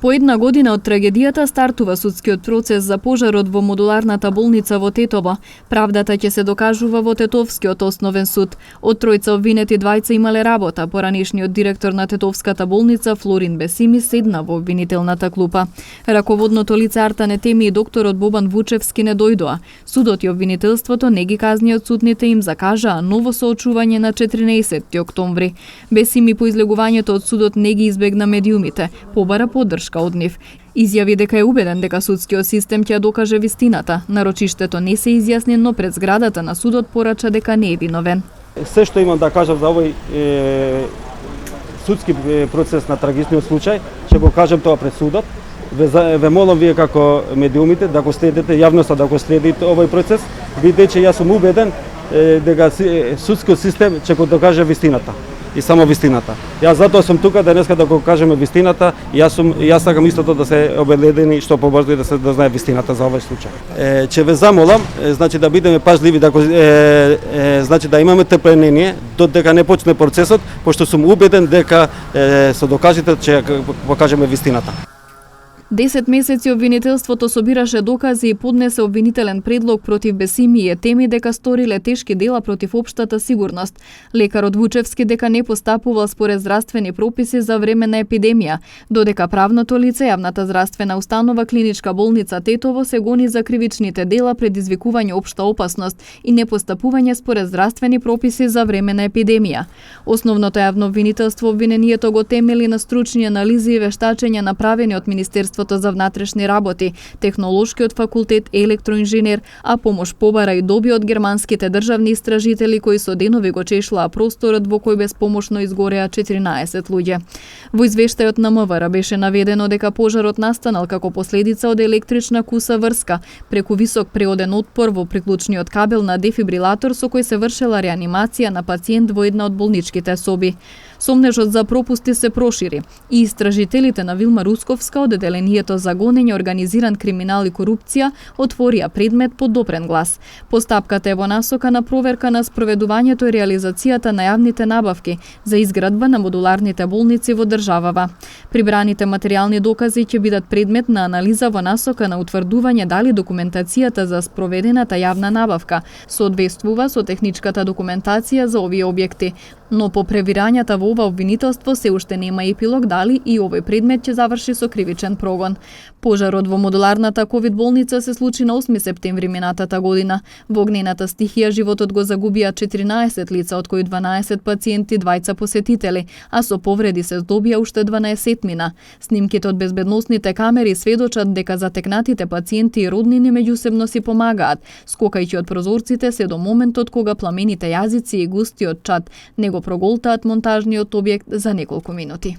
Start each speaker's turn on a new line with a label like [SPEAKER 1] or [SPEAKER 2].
[SPEAKER 1] По една година од трагедијата стартува судскиот процес за пожарот во модуларната болница во Тетово. Правдата ќе се докажува во Тетовскиот основен суд. Од тројца обвинети двајца имале работа. Поранешниот директор на Тетовската болница Флорин Бесими седна во обвинителната клупа. Раководното лице Артан Етеми и докторот Бобан Вучевски не дојдоа. Судот и обвинителството не ги казни од судните им закажаа ново соочување на 14 октомври. Бесими по излегувањето од судот не ги избегна медиумите. Побара поддршка од нив. Изјави дека е убеден дека судскиот систем ќе докаже вистината. Нарочиштето не се изјасни, но пред зградата на судот порача дека не е виновен.
[SPEAKER 2] Се што имам да кажам за овој судски процес на трагичниот случај, ќе го кажам тоа пред судот. Ве молам вие како медиумите да го следите, јавноста да го следи овој процес, бидејќи јас сум убеден дека судскиот систем ќе го докаже вистината. И само вистината. Јас затоа сум тука денеска да го кажеме вистината. Јас сакам истото да се обеледени што побрзо и да се дознае вистината за овој случај. Ќе ве замолам, значи да бидеме пажливи, значи да имаме трпение додека не почне процесот, пошто сум убеден дека со докажите ќе покажеме вистината.
[SPEAKER 1] 10 месеци обвинителството собираше докази и поднесе обвинителен предлог против Бесими и Етеми дека сториле тешки дела против општата сигурност. Лекарот Вучевски дека не постапувал според здравствени прописи за време на епидемија, додека правното лице јавната здравствена установа Клиничка болница Тетово се гони за кривичните дела предизвикување општа опасност и непостапување според здравствени прописи за време на епидемија. Основното јавно обвинителство обвинението го темели на стручни анализи и вештачења направени од Министерството за внатрешни работи, Технолошкиот факултет, електроинженер, а помош побара и доби од германските државни истражители кои со денови го чешлаа просторот во кој безпомошно изгореа 14 луѓе. Во извештајот на МВР беше наведено дека пожарот настанал како последица од електрична куса врска преку висок преоден отпор во приклучниот кабел на дефибрилатор со кој се вршела реанимација на пациент во една од болничките соби. Сомнежот за пропусти се прошири и истражителите на Вилма Русковска од одделението за гонење организиран криминал и корупција отворија предмет под допрен глас. Постапката е во насока на проверка на спроведувањето и реализацијата на јавните набавки за изградба на модуларните болници во државава. Прибраните материјални докази ќе бидат предмет на анализа во насока на утврдување дали документацијата за спроведената јавна набавка соодветствува со техничката документација за овие објекти, но по превирањата во ова обвинителство се уште нема епилог дали и овој предмет ќе заврши со кривичен прогон. Пожарот во модуларната ковид болница се случи на 8 септември минатата година. Во огнената стихија животот го загубија 14 лица, од кои 12 пациенти, 2 посетители, а со повреди се здобија уште 12 мина. Снимките од безбедносните камери сведочат дека затекнатите пациенти и роднини меѓусебно си помагаат, скокајќи од прозорците се до моментот кога пламените јазици и густиот чад не го проголтаат монтажниот објект за неколку минути.